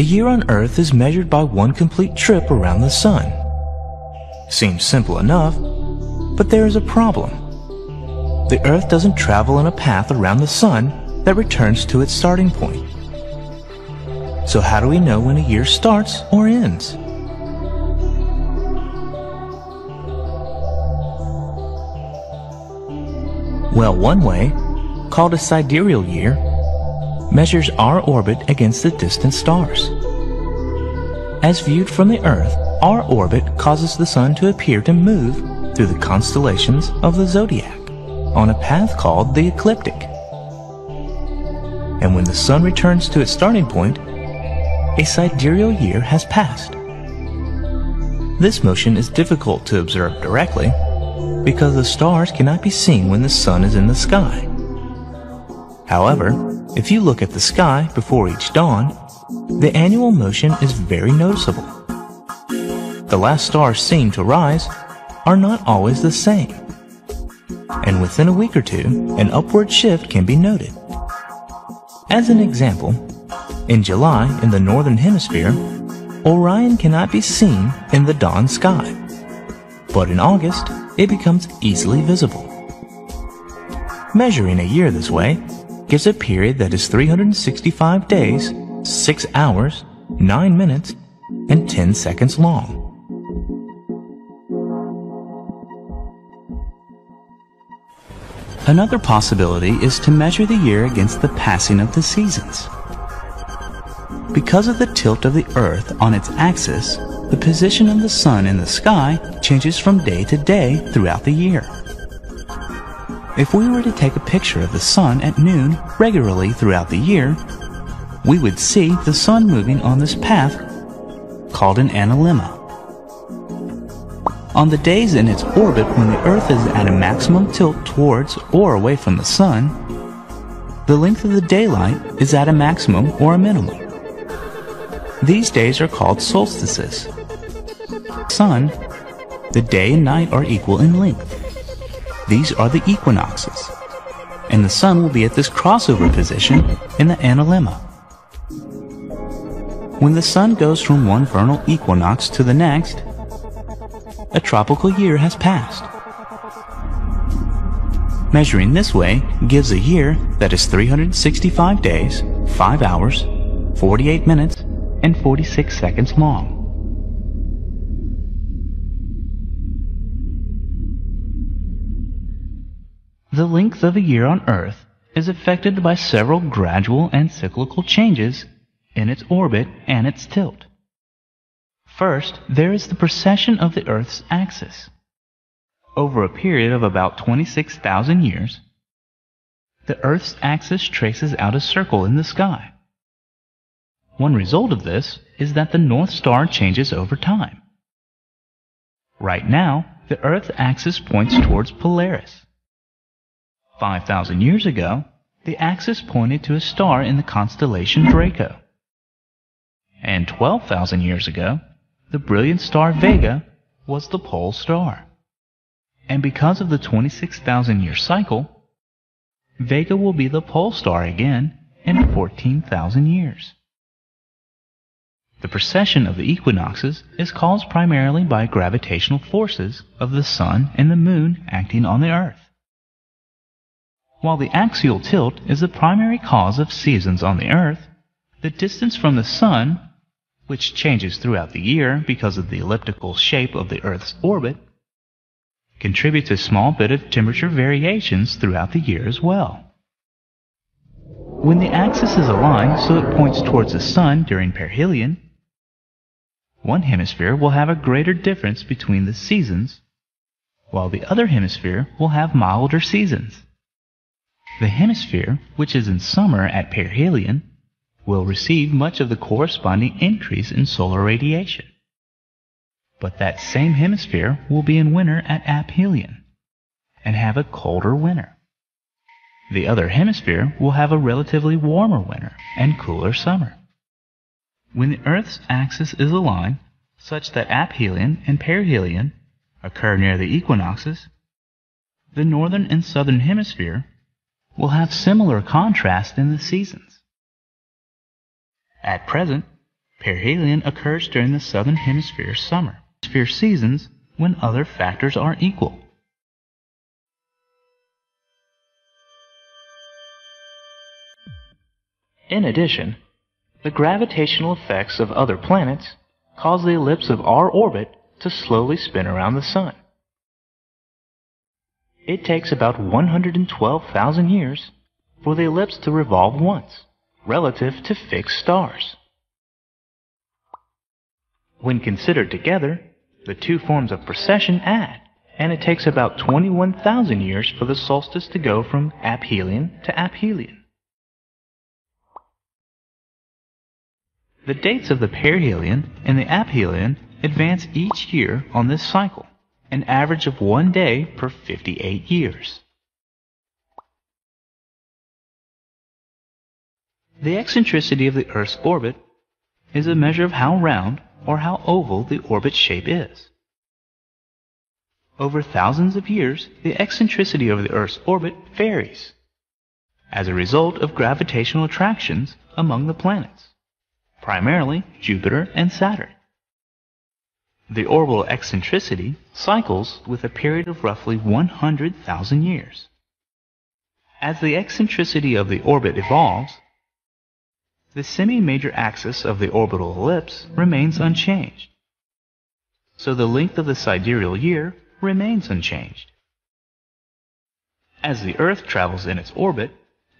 A year on Earth is measured by one complete trip around the Sun. Seems simple enough, but there is a problem. The Earth doesn't travel in a path around the Sun that returns to its starting point. So how do we know when a year starts or ends? Well, one way, called a sidereal year, measures our orbit against the distant stars. As viewed from the Earth, our orbit causes the Sun to appear to move through the constellations of the zodiac on a path called the ecliptic. And when the Sun returns to its starting point, a sidereal year has passed. This motion is difficult to observe directly because the stars cannot be seen when the Sun is in the sky. However, if you look at the sky before each dawn, the annual motion is very noticeable. The last stars seen to rise are not always the same, and within a week or two, an upward shift can be noted. As an example, in July in the northern hemisphere, Orion cannot be seen in the dawn sky, but in August, it becomes easily visible. Measuring a year this way gives a period that is 365 days, 6 hours, 9 minutes, and 10 seconds long. Another possibility is to measure the year against the passing of the seasons. Because of the tilt of the Earth on its axis, the position of the Sun in the sky changes from day to day throughout the year. If we were to take a picture of the Sun at noon regularly throughout the year, we would see the Sun moving on this path called an analemma. On the days in its orbit when the Earth is at a maximum tilt towards or away from the Sun, the length of the daylight is at a maximum or a minimum. These days are called solstices. Sun, the day and night are equal in length. These are the equinoxes, and the Sun will be at this crossover position in the analemma. When the Sun goes from one vernal equinox to the next, a tropical year has passed. Measuring this way gives a year that is 365 days, 5 hours, 48 minutes, and 46 seconds long. The length of a year on Earth is affected by several gradual and cyclical changes in its orbit and its tilt. First, there is the precession of the Earth's axis. Over a period of about 26,000 years, the Earth's axis traces out a circle in the sky. One result of this is that the North Star changes over time. Right now, the Earth's axis points towards Polaris. 5,000 years ago, the axis pointed to a star in the constellation Draco. And 12,000 years ago, the brilliant star Vega was the pole star. And because of the 26,000-year cycle, Vega will be the pole star again in 14,000 years. The precession of the equinoxes is caused primarily by gravitational forces of the Sun and the Moon acting on the Earth. While the axial tilt is the primary cause of seasons on the Earth, the distance from the Sun, which changes throughout the year because of the elliptical shape of the Earth's orbit, contributes a small bit of temperature variations throughout the year as well. When the axis is aligned so it points towards the Sun during perihelion, one hemisphere will have a greater difference between the seasons, while the other hemisphere will have milder seasons. The hemisphere, which is in summer at perihelion, will receive much of the corresponding increase in solar radiation. But that same hemisphere will be in winter at aphelion and have a colder winter. The other hemisphere will have a relatively warmer winter and cooler summer. When the Earth's axis is aligned such that aphelion and perihelion occur near the equinoxes, the northern and southern hemisphere will have similar contrast in the seasons. At present, Perihelion occurs during the southern hemisphere summer seasons when other factors are equal. In addition, the gravitational effects of other planets cause the ellipse of our orbit to slowly spin around the Sun. It takes about 112,000 years for the ellipse to revolve once, relative to fixed stars. When considered together, the two forms of precession add, and it takes about 21,000 years for the solstice to go from aphelion to aphelion. The dates of the perihelion and the aphelion advance each year on this cycle, an average of 1 day per 58 years. The eccentricity of the Earth's orbit is a measure of how round or how oval the orbit's shape is. Over thousands of years, the eccentricity of the Earth's orbit varies as a result of gravitational attractions among the planets, primarily Jupiter and Saturn. The orbital eccentricity cycles with a period of roughly 100,000 years. As the eccentricity of the orbit evolves, the semi-major axis of the orbital ellipse remains unchanged, so the length of the sidereal year remains unchanged. As the Earth travels in its orbit,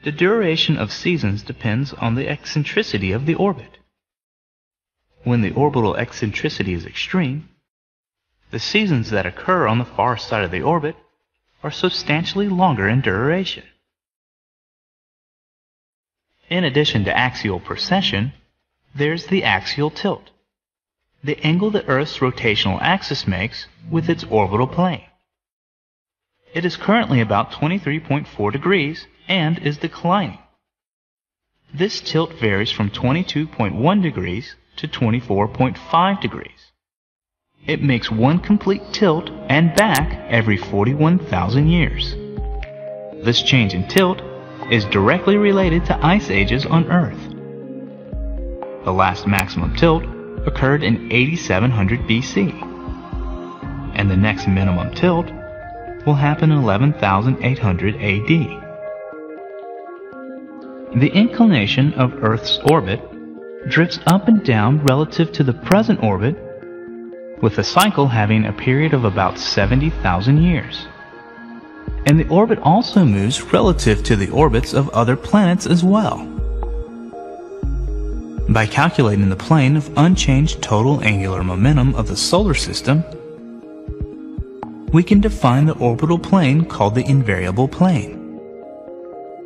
the duration of seasons depends on the eccentricity of the orbit. When the orbital eccentricity is extreme, the seasons that occur on the far side of the orbit are substantially longer in duration. In addition to axial precession, there's the axial tilt, the angle the Earth's rotational axis makes with its orbital plane. It is currently about 23.4 degrees and is declining. This tilt varies from 22.1 degrees to 24.5 degrees. It makes one complete tilt and back every 41,000 years. This change in tilt is directly related to ice ages on Earth. The last maximum tilt occurred in 8700 BC, and the next minimum tilt will happen in 11,800 AD. The inclination of Earth's orbit drifts up and down relative to the present orbit, with the cycle having a period of about 70,000 years. And the orbit also moves relative to the orbits of other planets as well. By calculating the plane of unchanged total angular momentum of the solar system, we can define the orbital plane called the invariable plane.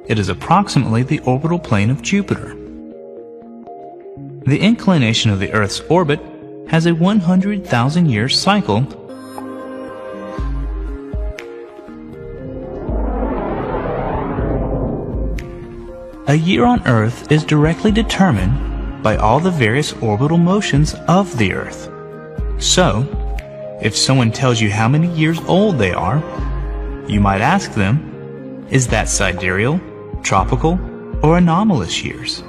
It is approximately the orbital plane of Jupiter. The inclination of the Earth's orbit has a 100,000-year cycle. A year on Earth is directly determined by all the various orbital motions of the Earth. So, if someone tells you how many years old they are, you might ask them, is that sidereal, tropical, or anomalous years?